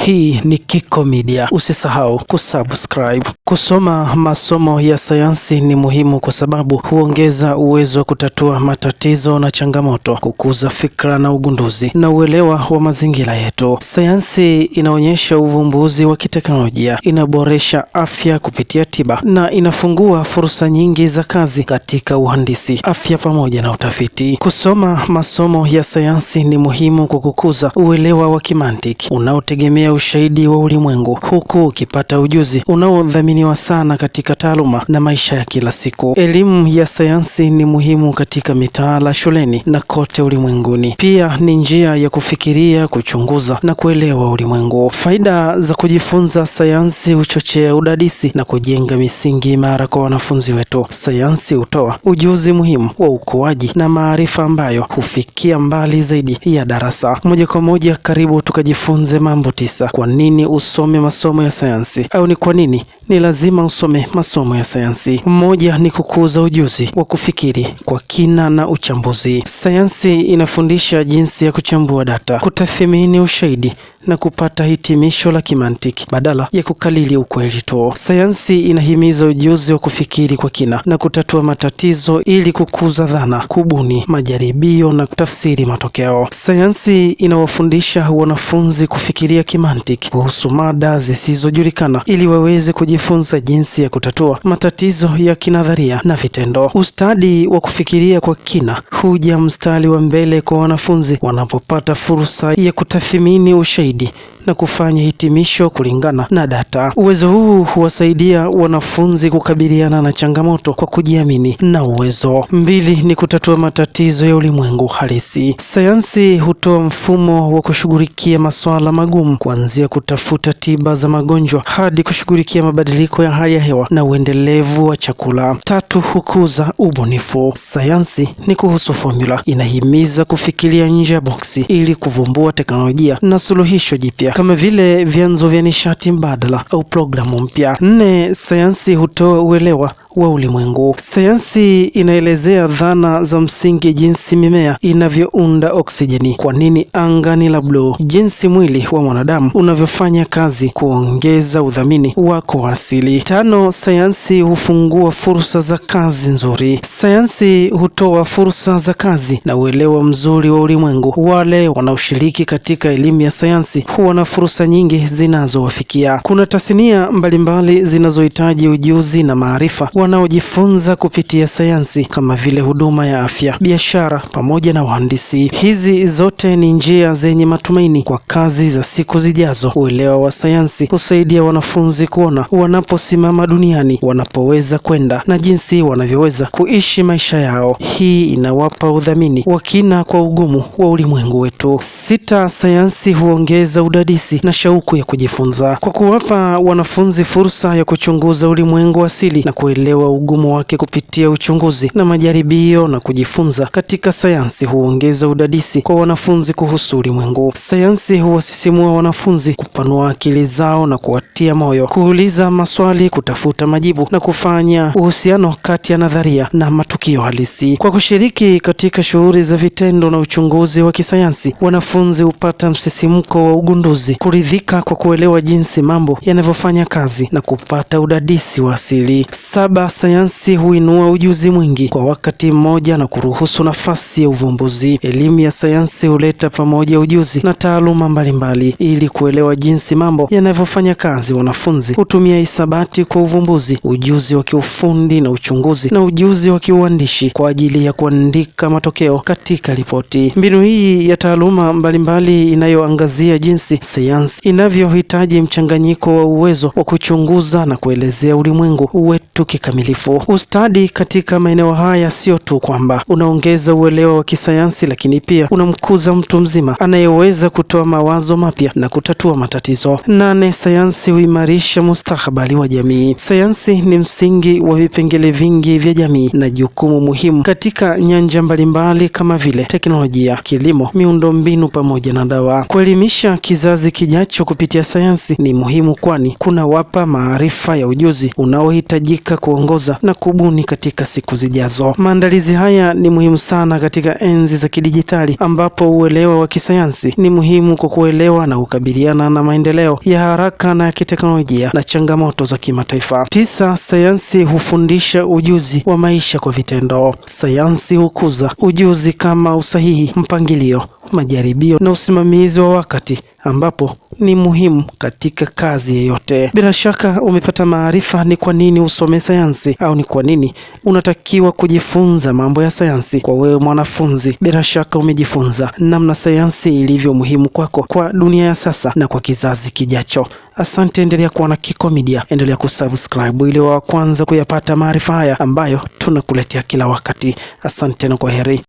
Hii ni Kiko Media. Usisahau kusubscribe. Kusoma masomo ya sayansi ni muhimu kwa sababu huongeza uwezo wa kutatua matatizo na changamoto, kukuza fikra na ugunduzi na uelewa wa mazingira yetu. Sayansi inaonyesha uvumbuzi wa kiteknolojia, inaboresha afya kupitia tiba na inafungua fursa nyingi za kazi katika uhandisi, afya pamoja na utafiti. Kusoma masomo ya sayansi ni muhimu kwa kukuza uelewa wa kimantiki unaotegemea ushahidi wa ulimwengu, huku ukipata ujuzi unaodhaminiwa sana katika taaluma na maisha ya kila siku. Elimu ya sayansi ni muhimu katika mitaala shuleni na kote ulimwenguni. Pia ni njia ya kufikiria, kuchunguza na kuelewa ulimwengu. Faida za kujifunza sayansi huchochea udadisi na kujenga misingi imara kwa wanafunzi wetu. Sayansi hutoa ujuzi muhimu wa ukuaji na maarifa ambayo hufikia mbali zaidi ya darasa. Moja kwa moja, karibu tukajifunze mambo 9. Kwa nini usome masomo ya sayansi, au ni kwa nini ni lazima usome masomo ya sayansi? Moja ni kukuza ujuzi wa kufikiri kwa kina na uchambuzi. Sayansi inafundisha jinsi ya kuchambua data, kutathmini ushahidi na kupata hitimisho la kimantiki badala ya kukalili ukweli tu. Sayansi inahimiza ujuzi wa kufikiri kwa kina na kutatua matatizo ili kukuza dhana, kubuni majaribio na kutafsiri matokeo. Sayansi inawafundisha wanafunzi kufikiria kimantiki kuhusu mada zisizojulikana ili waweze kujifunza jinsi ya kutatua matatizo ya kinadharia na vitendo. Ustadi wa kufikiria kwa kina huja mstari wa mbele kwa wanafunzi wanapopata fursa ya kutathmini ushahidi na kufanya hitimisho kulingana na data. Uwezo huu huwasaidia wanafunzi kukabiliana na changamoto kwa kujiamini na uwezo. 2 ni kutatua matatizo ya ulimwengu halisi. Sayansi hutoa mfumo wa kushughulikia masuala magumu, kuanzia kutafuta tiba za magonjwa hadi kushughulikia mabadiliko ya hali ya hewa na uendelevu wa chakula. 3, hukuza ubunifu. Sayansi ni kuhusu formula, inahimiza kufikiria nje ya boksi ili kuvumbua teknolojia na suluhisho jipya kama vile vyanzo vya nishati mbadala au programu mpya. 4, sayansi hutoa uelewa wa ulimwengu. Sayansi inaelezea dhana za msingi, jinsi mimea inavyounda oksijeni, kwa nini anga ni la bluu, jinsi mwili wa mwanadamu unavyofanya kazi, kuongeza udhamini wako wa asili. 5, sayansi hufungua fursa za kazi nzuri. Sayansi hutoa fursa za kazi na uelewa mzuri wa ulimwengu. Wale wanaoshiriki katika elimu ya sayansi huwa na fursa nyingi zinazowafikia. Kuna tasnia mbalimbali zinazohitaji ujuzi na maarifa wanaojifunza kupitia sayansi, kama vile huduma ya afya, biashara pamoja na uhandisi. Hizi zote ni njia zenye matumaini kwa kazi za siku zijazo. Uelewa wa sayansi husaidia wanafunzi kuona wanaposimama duniani, wanapoweza kwenda na jinsi wanavyoweza kuishi maisha yao. Hii inawapa udhamini wa kina kwa ugumu wa ulimwengu wetu. 6, sayansi huongeza udadisi na shauku ya kujifunza. Kwa kuwapa wanafunzi fursa ya kuchunguza ulimwengu asili na kuelewa ugumu wake kupitia uchunguzi na majaribio na kujifunza katika sayansi huongeza udadisi kwa wanafunzi kuhusu ulimwengu. Sayansi huwasisimua wanafunzi, kupanua akili zao na kuwatia moyo, kuuliza maswali, kutafuta majibu na kufanya uhusiano kati ya nadharia na matukio halisi. Kwa kushiriki katika shughuli za vitendo na uchunguzi wa kisayansi, wanafunzi hupata msisimko wa ugunduzi, kuridhika kwa kuelewa jinsi mambo yanavyofanya kazi na kupata udadisi wa asili. 7, sayansi huinua ujuzi mwingi kwa wakati mmoja na kuruhusu nafasi ya uvumbuzi. Elimu ya sayansi huleta pamoja ujuzi na taaluma mbalimbali ili kuelewa jinsi mambo yanavyofanya kazi. Wanafunzi hutumia hisabati kwa uvumbuzi, ujuzi wa kiufundi na uchunguzi, na ujuzi wa kiuandishi kwa ajili ya kuandika matokeo katika ripoti. Mbinu hii ya taaluma mbalimbali inayoangazia jinsi sayansi inavyohitaji mchanganyiko wa uwezo wa kuchunguza na kuelezea ulimwengu wetu kikamilifu. Ustadi katika maeneo haya sio tu kwamba unaongeza uelewa wa kisayansi, lakini pia unamkuza mtu mzima anayeweza kutoa mawazo mapya na kutatua matatizo. 8, sayansi huimarisha mustakabali wa jamii. Sayansi ni msingi wa vipengele vingi vya jamii na jukumu muhimu katika nyanja mbalimbali kama vile teknolojia, kilimo, miundombinu pamoja na dawa. Kuelimisha kizazi kijacho kupitia sayansi ni muhimu, kwani kuna wapa maarifa ya ujuzi unaohitajika kwa kuongoza na kubuni katika siku zijazo. Maandalizi haya ni muhimu sana katika enzi za kidijitali ambapo uelewa wa kisayansi ni muhimu kwa kuelewa na kukabiliana na maendeleo ya haraka na ya kiteknolojia na changamoto za kimataifa. 9. Sayansi hufundisha ujuzi wa maisha kwa vitendo. Sayansi hukuza ujuzi kama usahihi, mpangilio, majaribio na usimamizi wa wakati ambapo ni muhimu katika kazi yoyote. Bila shaka umepata maarifa ni kwa nini usome sayansi au ni kwa nini unatakiwa kujifunza mambo ya sayansi. Kwa wewe mwanafunzi, bila shaka umejifunza namna sayansi ilivyo muhimu kwako, kwa dunia ya sasa na kwa kizazi kijacho. Asante, endelea kuwa na Kiko Media, endelea kusubscribe ili wa kwanza kuyapata maarifa haya ambayo tunakuletea kila wakati. Asante na kwaheri.